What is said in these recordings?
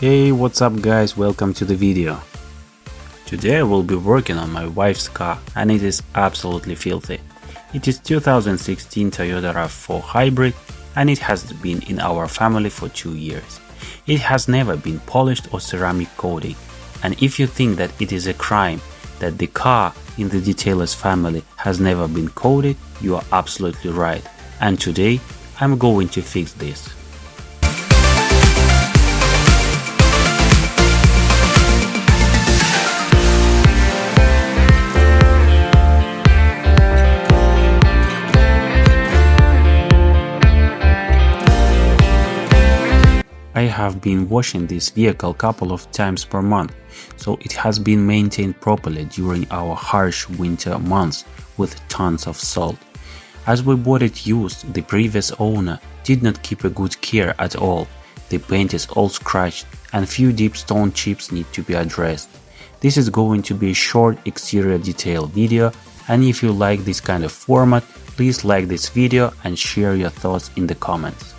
Hey, what's up guys, welcome to the video. Today I will be working on my wife's car and it is absolutely filthy. It is 2016 Toyota Rav4 hybrid and it has been in our family for 2 years. It has never been polished or ceramic coating, and if you think that it is a crime that the car in the detailer's family has never been coated, you are absolutely right, and today I'm going to fix this. I have been washing this vehicle couple of times per month, so it has been maintained properly during our harsh winter months with tons of salt. As we bought it used, the previous owner did not keep a good care at all. The paint is all scratched and few deep stone chips need to be addressed. This is going to be a short exterior detail video, and if you like this kind of format, please like this video and share your thoughts in the comments.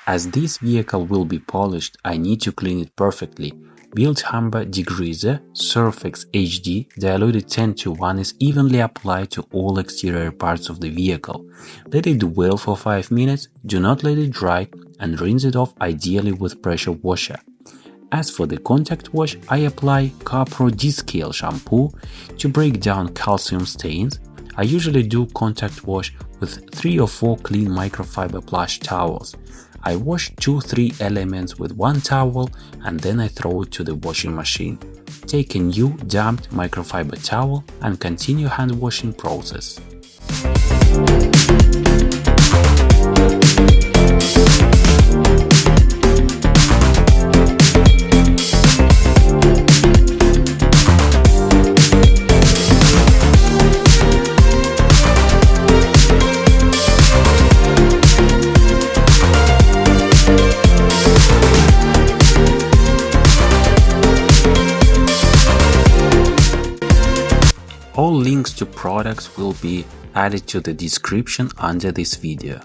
As this vehicle will be polished, I need to clean it perfectly. Built Humber degreaser Surfax HD diluted 10:1 is evenly applied to all exterior parts of the vehicle. Let it dwell for 5 minutes, do not let it dry, and rinse it off ideally with pressure washer. As for the contact wash, I apply CarPro Descale shampoo to break down calcium stains. I usually do contact wash with 3 or 4 clean microfiber plush towels. I wash 2-3 elements with one towel and then I throw it to the washing machine. Take a new damped microfiber towel and continue hand washing process. All links to products will be added to the description under this video.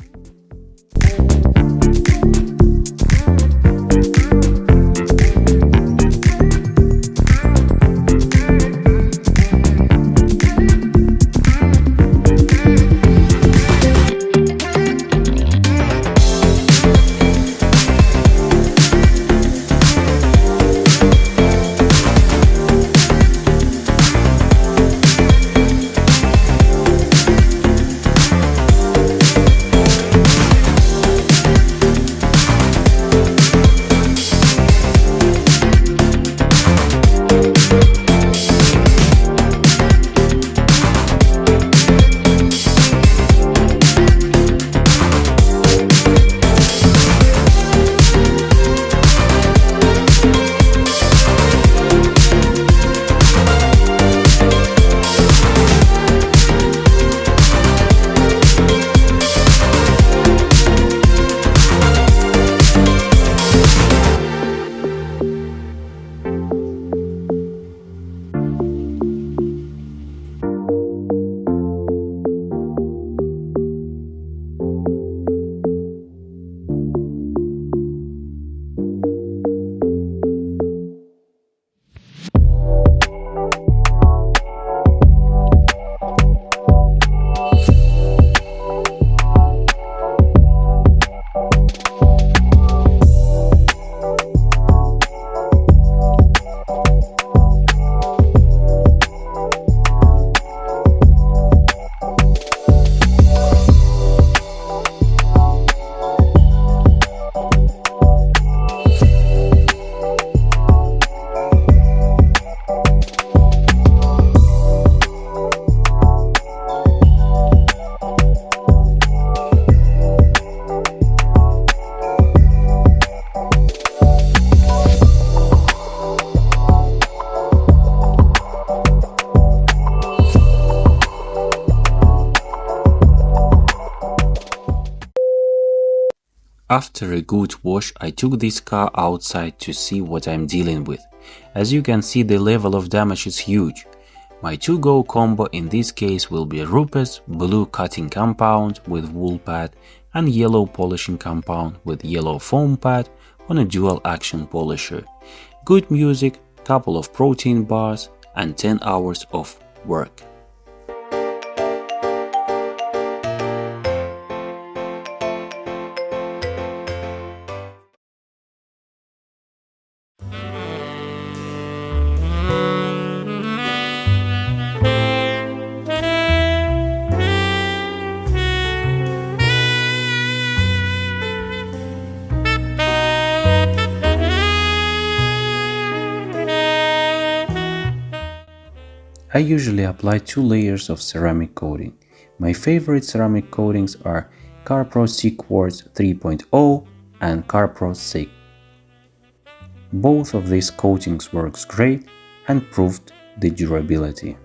After a good wash, I took this car outside to see what I'm dealing with. As you can see, the level of damage is huge. My to-go combo in this case will be Rupe's blue cutting compound with wool pad and yellow polishing compound with yellow foam pad on a dual action polisher. Good music, couple of protein bars and 10 hours of work. I usually apply 2 layers of ceramic coating. My favorite ceramic coatings are CarPro C Quartz 3.0 and CarPro SIG. Both of these coatings works great and proved the durability.